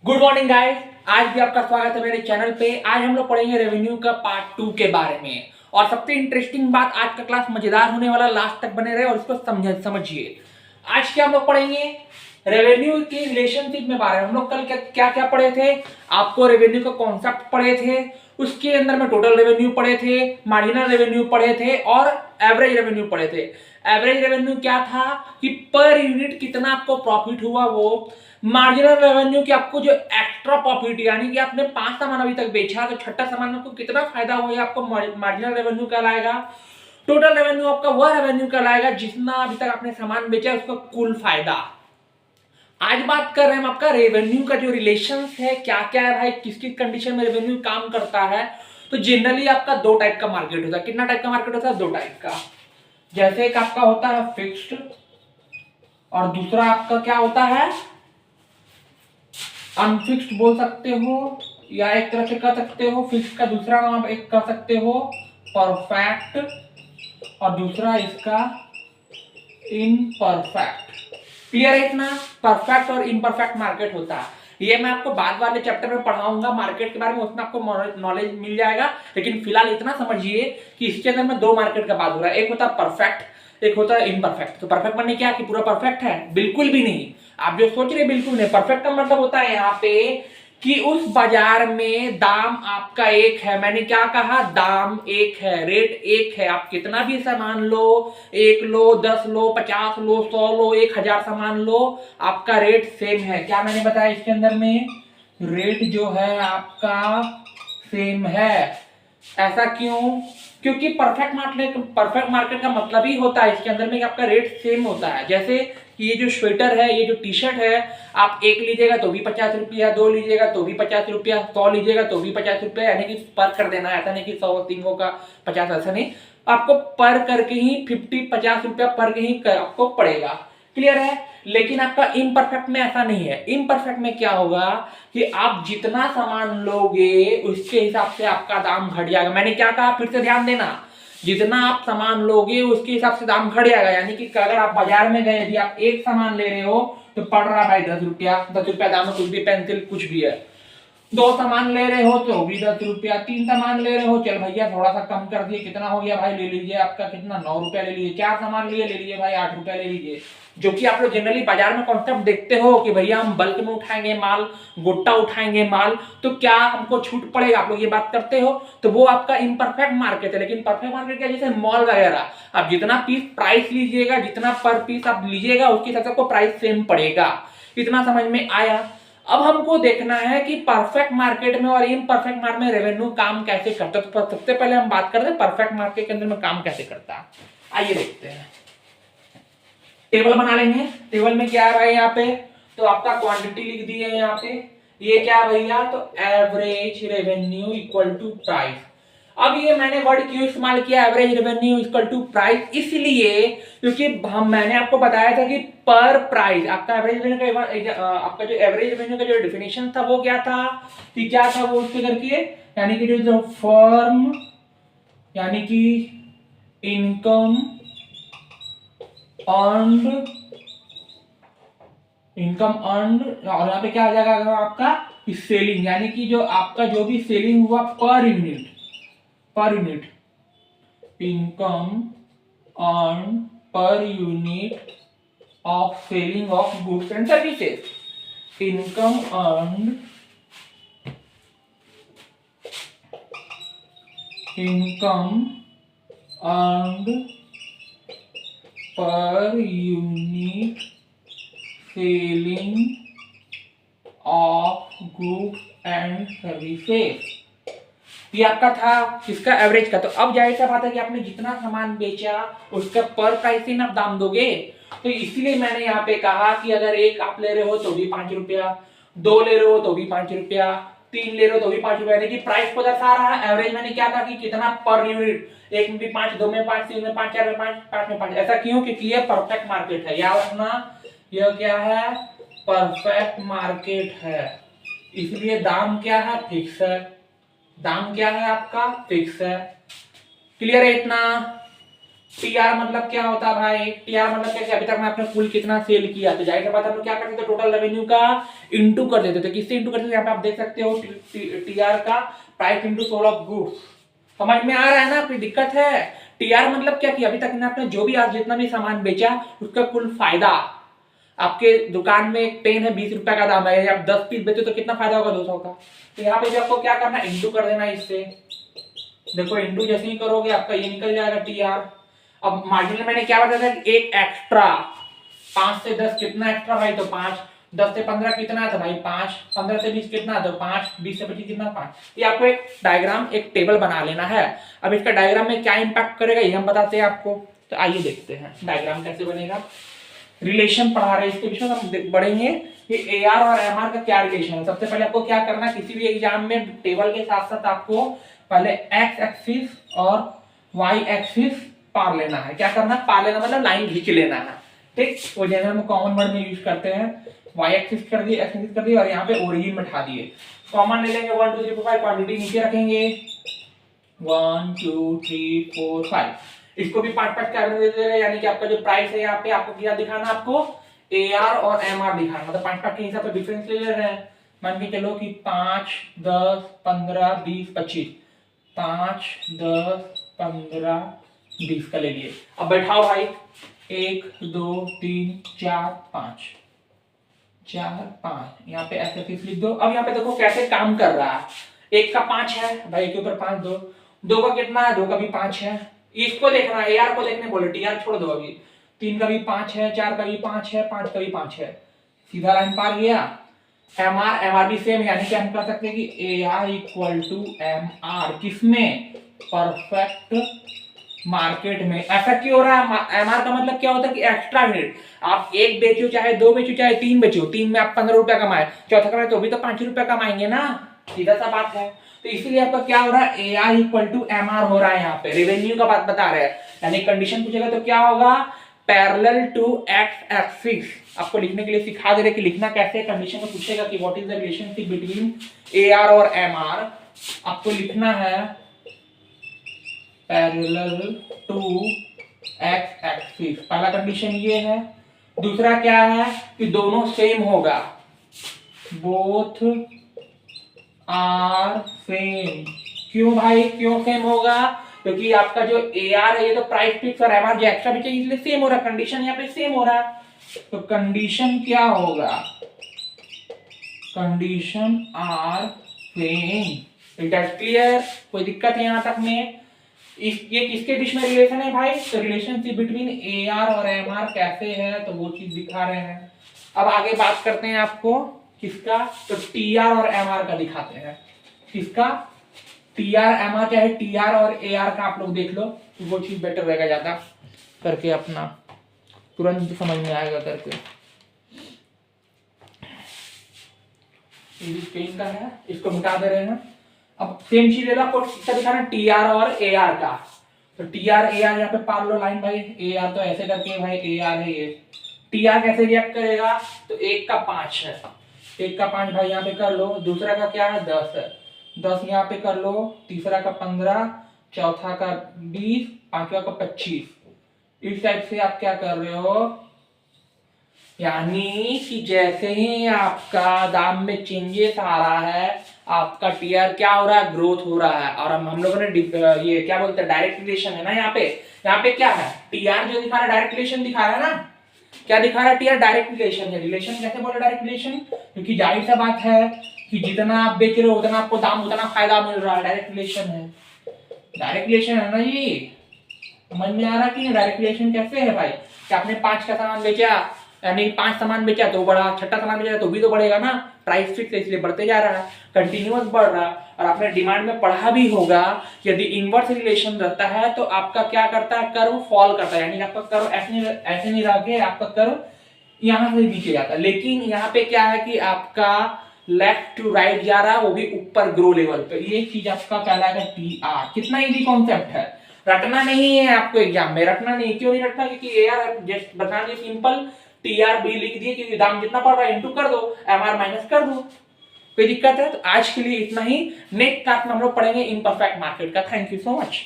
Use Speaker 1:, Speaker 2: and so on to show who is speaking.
Speaker 1: Good morning guys. आज भी आपका स्वागत है मेरे चैनल पे। आज हम लोग पढ़ेंगे रेवेन्यू का पार्ट 2 के बारे में। और सबसे इंटरेस्टिंग बात, आज का क्लास मजेदार होने वाला, लास्ट तक बने रहे और इसको समझिए। आज क्या हम लोग पढ़ेंगे, रेवेन्यू की रिलेशनशिप में बारे में। हम लोग कल क्या क्या पढ़े थे, आपको रेवेन्यू का कॉन्सेप्ट पढ़े थे, उसके अंदर में टोटल रेवेन्यू पढ़े थे, मार्जिनल रेवेन्यू पढ़े थे और एवरेज रेवेन्यू पढ़े थे। एवरेज रेवेन्यू क्या था कि पर यूनिट कितना आपको प्रॉफिट हुआ वो। मार्जिनल रेवेन्यू की आपको जो एक्स्ट्रा प्रॉफिट, यानी कि आपने 5 सामान अभी तक बेचा तो छठा सामान में आपको कितना फायदा हुआ, आपको मार्जिनल रेवेन्यू कहलाएगा। टोटल रेवेन्यू आपका वह रेवेन्यू कहलाएगा जितना अभी तक आपने सामान बेचा उसका कुल फायदा। आज बात कर रहे हैं हम आपका रेवेन्यू का जो रिलेशन है, क्या क्या है भाई, किस किस कंडीशन में रेवेन्यू काम करता है। तो जनरली आपका दो टाइप का मार्केट होता है। कितना टाइप का मार्केट होता है? दो टाइप का। जैसे एक आपका होता है फिक्स्ड और दूसरा आपका क्या होता है, अनफिक्स्ड बोल सकते हो, या एक तरह से कह सकते हो फिक्स का दूसरा नाम आप एक कह सकते हो परफेक्ट, और दूसरा इसका इनपरफेक्ट। क्लियर है इतना? परफेक्ट और इनपरफेक्ट मार्केट होता है। ये मैं आपको बाद वाले चैप्टर में पढ़ाऊंगा मार्केट के बारे में, उसमें आपको नॉलेज मिल जाएगा। लेकिन फिलहाल इतना समझिए कि इसके अंदर में दो मार्केट का बात हो रहा है। एक होता है परफेक्ट, एक होता है इनपरफेक्ट। तो परफेक्ट माने क्या कि पूरा परफेक्ट है? बिल्कुल भी नहीं। आप जो सोच रहे बिल्कुल नहीं। परफेक्ट का मतलब होता है यहाँ पे कि उस बाजार में दाम आपका एक है। मैंने क्या कहा? दाम एक है, रेट एक है। आप कितना भी सामान लो, 1 लो, 10 लो, 50 लो, 100 लो, 1000 सामान लो, आपका रेट सेम है। क्या मैंने बताया इसके अंदर में? रेट जो है आपका सेम है। ऐसा क्यों? क्योंकि परफेक्ट मार्केट का मतलब ही होता है इसके अंदर में कि आपका रेट सेम होता है। जैसे कि ये जो स्वेटर है, ये जो टी शर्ट है, आप एक लीजिएगा तो भी 50 रुपया, 2 लीजिएगा तो भी 50 रुपया, 100 लीजिएगा तो भी 50 रुपया। यानी कि पर कर देना है, ऐसा नहीं कि 100 तीनों का 50, ऐसा नहीं। आपको पर करके ही 50 रुपया पर के ही आपको पड़ेगा। क्लियर है? लेकिन आपका इम्परफेक्ट में ऐसा नहीं है। इम्परफेक्ट में क्या होगा कि आप जितना सामान लोगे उसके हिसाब से आपका दाम घट जाएगा। मैंने क्या कहा, फिर से ध्यान देना। जितना आप सामान लोगे उसके हिसाब से दाम घट जाएगा। यानी कि अगर आप बाजार में गए, यदि आप एक सामान ले रहे हो तो पड़ रहा है भाई 10 रुपया, 10 रुपया दाम में कुछ भी, पेंसिल कुछ भी है। 2 सामान ले रहे हो तो भी 10 रुपया, 3 सामान ले रहे हो, चल भैया थोड़ा सा कम कर दिए, कितना हो गया भाई, ले लीजिए आपका कितना, 9 रुपया ले लीजिए। 4 सामान लिए, ले लीजिए भाई 8 रुपया ले लीजिए। जो कि आप लोग जनरली बाजार में कॉन्सेप्ट देखते हो कि भैया हम बल्क में उठाएंगे माल, गोटा उठाएंगे माल, तो क्या हमको छूट पड़ेगा, आप लोग ये बात करते हो। तो वो आपका इम्परफेक्ट मार्केट है। लेकिन परफेक्ट मार्केट क्या, जैसे मॉल वगैरह, आप जितना पीस प्राइस लीजिएगा, जितना पर पीस आप लीजिएगा उसके हिसाब से आपको प्राइस सेम पड़ेगा। इतना समझ में आया? अब हमको देखना है कि परफेक्ट मार्केट में और इम्परफेक्ट मार्केट में रेवेन्यू काम कैसे करता है। तो सबसे पहले हम बात करते हैं परफेक्ट मार्केट के अंदर में काम कैसे करता है। आइए देखते हैं। टेबल बना लेंगे। टेबल में क्या है भाई, यहाँ पे तो आपका क्वांटिटी लिख दी है यहाँ पे। ये क्या है भैया, तो average revenue equal to price. अब ये मैंने वर्ड क्यों इस्तेमाल किया average revenue equal to price? इसलिए क्योंकि मैंने आपको बताया था कि पर प्राइस आपका एवरेज रेवेन्यू का, आपका जो एवरेज रेवेन्यू का जो डेफिनेशन था वो क्या था, कि क्या था वो उसके करके, यानी कि जो फर्म, यानी कि इनकम अर्नड, और यहाँ पे क्या आ जाएगा आपका सेलिंग, यानी कि जो आपका जो भी सेलिंग हुआ per unit, income earn per unit of selling of goods and services. Income earn per unit selling of goods and services. ये आपका था किसका, एवरेज का। तो अब जाहिर सा बात है कि आपने जितना सामान बेचा उसका पर प्राइस ही आप दाम दोगे। तो इसीलिए मैंने यहाँ पे कहा कि अगर एक आप ले रहे हो तो भी 5 रुपया, 2 ले रहे हो तो भी 5 रुपया, 3 ले रहे हो तो भी 5 रुपया, यानी कि प्राइस को दर्शा रहा है। एवरेज मैंने क्या था कि कितना पर यूनिट, एक में भी 5, 2 में 5, 3 में 5, 4 में 5, 5 में 5। ऐसा क्यों? क्योंकि ये परफेक्ट मार्केट है। याद रखना, यह क्या है, परफेक्ट मार्केट है। इसलिए दाम क्या है, फिक्स है। दाम क्या है आपका, फिक्स है। क्लियर है इतना? टीआर मतलब क्या होता है भाई? टीआर मतलब क्या? अभी तक मैं आपने कुल कितना सेल किया, तो जाहिर सी बात हम लोग क्या करते थे, टोटल रेवेन्यू का इंटू कर देते थे। किससे इंटू करते थे? यहाँ पे आप देख सकते हो टीआर का price into sold of goods. समझ में आ रहा है ना? कोई दिक्कत है? टीआर मतलब क्या किया, अभी तक आपने जो भी आज जितना भी सामान बेचा उसका कुल फायदा। आपके दुकान में एक पेन है 20 रुपए का दाम है, आप 10 पीस बेचो तो कितना फायदा होगा? 200 का। तो यहाँ पे भी आपको क्या करना है, इंटू कर देना इससे। देखो इंटू जैसे ही करोगे आपका ये निकल जाएगा टीआर। अब मार्जिन में मैंने क्या बताया था, एक एक्स्ट्रा 5 से 10 कितना एक्स्ट्रा भाई? तो 5। 10 से 15 कितना है? तो भाई 5। 15 से 20 कितना है? तो 5। 20 से 25 कितना? 5। ये आपको एक डायग्राम, एक टेबल बना लेना है। अब इसका डायग्राम में क्या इंपैक्ट करेगा ये हम बताते हैं आपको। तो आइए देखते हैं डायग्राम कैसे बनेगा। रिलेशन पढ़ा रहे हैं, इसके विषय हम बढ़ेंगे कि एआर और एमआर का क्या रिलेशन है। सबसे पहले आपको क्या करना है, किसी भी एग्जाम में टेबल के साथ साथ आपको पहले एक्स एक्सिस और वाई एक्सिस पार लेना है। क्या करना है? पार लेना मतलब लाइन खींच लेना है। ठीक, वो जनरल में कॉमन वर्ड में यूज करते हैं। वाई एक्सिस कर दिए, एक्स एक्सिस कर दिए और यहाँ पे ओरिजिन बैठा दिए। कॉमन ले लेंगे 1 2 3 4 5, क्वांटिटी नीचे रखेंगे 1 2 3 4 5। इसको भी 5 क्या दे दे रहे, यानी कि आपका जो प्राइस है यहाँ पे आपको क्या दिखाना, आपको एआर और एमआर दिखाना, मतलब 5 के हिसाब से डिफरेंस ले रहे हैं। मान के चलो कि 5 10 15 20 25, 5 10 15 20 का ले लिए। अब बैठाओ भाई, 1 2 3 4 5 4 5, यहाँ पे ऐसे लिख दो। अब यहाँ पे देखो कैसे काम कर रहा है। 1 का 5 है भाई, के ऊपर 5 2, 2 का कितना है? 2 का भी 5 है। इसको देखना है, एआर को देखने बोले, टीआर छोड़ दो अभी। 3 का भी 5 है, 4 का भी 5 है, 5 का भी 5 है, सीधा लाइन पार गया। एमआर, एमआर भी सेम, यानी कि हम कह सकते हैं कि एआर इक्वल टू एमआर, किसमें? परफेक्ट मार्केट में। ऐसा क्यों हो रहा है? एमआर का मतलब क्या होता है कि एक्स्ट्रा यूनिट। आप एक बेचो, चाहे 2 बेचो, चाहे 3 बेचो, 3 में आप 15 रुपया कमाए, चौथा कमाए तो भी तो 5 रुपया कमाएंगे ना, सीधा सा बात है। तो इसीलिए आपका क्या हो रहा है, एआर इक्वल टू एमआर हो रहा है। यहाँ पे रेवेन्यू का बात बता रहे हैं, यानी कंडीशन पूछेगा तो क्या होगा, पैरेलल टू एक्स एक्सिस। आपको लिखने के लिए सिखा दे रहे कि लिखना कैसे। कंडीशन में पूछेगा कि what is the relationship between AR और एमआर। आपको लिखना है पैरेलल टू एक्स एक्सिस, पहला कंडीशन ये है। दूसरा क्या है कि दोनों सेम होगा, बोथ आर सेम। क्यों भाई, क्यों सेम होगा? क्योंकि आपका जो एआर है ये तो प्राइस फिक्स और एमआर जो एक्स्ट्रा भी चाहिए, इसलिए सेम हो रहा है। कंडीशन यहाँ पे सेम हो रहा है, तो कंडीशन क्या होगा, condition are same. It is clear? कोई दिक्कत है यहाँ तक में? ये किसके बीच में रिलेशन है भाई? तो रिलेशनशिप बिटवीन एआर और एमआर कैसे है, तो वो चीज दिखा रहे हैं। अब आगे बात करते हैं आपको किसका, तो टीआर और एमआर का दिखाते हैं। किसका? टीआर एमआर, चाहे टीआर और एआर का आप लोग देख लो, तो वो चीज बेटर रहेगा, ज्यादा करके अपना तुरंत समझ में आएगा करके। का है, इसको मिटा दे रहे हैं। अब सेम चीज ले लो, आपको किसका दिखाना, टीआर और एआर का। तो टीआर एआर यहाँ पे पार लो लाइन भाई। एआर तो ऐसे करके भाई, एआर है ये। टीआर कैसे रिएक्ट करेगा, तो 1 का 5 है, 1 का 5 भाई यहाँ पे कर लो। दूसरा का क्या है, 10 है, 10 यहाँ पे कर लो। तीसरा का 15, चौथा का 20, पांचवा का 25। इस टाइप से आप क्या कर रहे हो, यानी कि जैसे ही आपका दाम में चेंजेस आ रहा है, आपका टीआर क्या हो रहा है, ग्रोथ हो रहा है। और हम लोगों ने ये क्या बोलते हैं, डायरेक्ट रिलेशन है ना। यहाँ पे क्या है, टीआर जो दिखा रहा है डायरेक्ट रिलेशन दिखा रहा है ना। क्या दिखा रहा है, टीआर डायरेक्ट रिलेशन है। रिलेशन कैसे बोले डायरेक्ट रिलेशन, क्योंकि जाहिर सा बात है कि जितना आप बेच रहे हो उतना आपको दाम, उतना फायदा मिल रहा है, डायरेक्ट रिलेशन है। डायरेक्ट रिलेशन है ना ये, समझ में आ रहा कि डायरेक्ट रिलेशन कैसे है भाई। कि आपने 5 का सामान बेचा, यानी 5 सामान बेचा तो बढ़ा, छठा सामान बेचा तो भी तो बढ़ेगा ना। प्राइस फिक्स है इसलिए बढ़ते जा रहा है, कंटिन्यूअस बढ़ रहा है। और आपने डिमांड में पढ़ा भी होगा, यदि इनवर्स रिलेशन रहता है तो आपका क्या करता है, कर्व फॉल करता है, यानी आपका कर्व ऐसे नहीं रह के आपका कर्व यहाँ से नीचे जाता है। लेकिन यहाँ पे क्या है कि आपका लेफ्ट टू राइट जा रहा है, वो भी ऊपर ग्रो लेवल पे। ये चीज आपका कहलाएगा टीआर। कितना इजी कॉन्सेप्ट है, रटना नहीं है आपको एग्जाम में, रटना नहीं। क्यों नहीं रटना, क्योंकि एआर जस्ट बता दिए सिंपल, टीआर भी लिख दिए, क्योंकि दाम जितना पड़ रहा है इंटू कर दो, एमआर माइनस कर दो। कोई दिक्कत है? तो आज के लिए इतना ही। नेक्स्ट क्लास में हम लोग पढ़ेंगे इम्परफेक्ट मार्केट का। Thank you so much.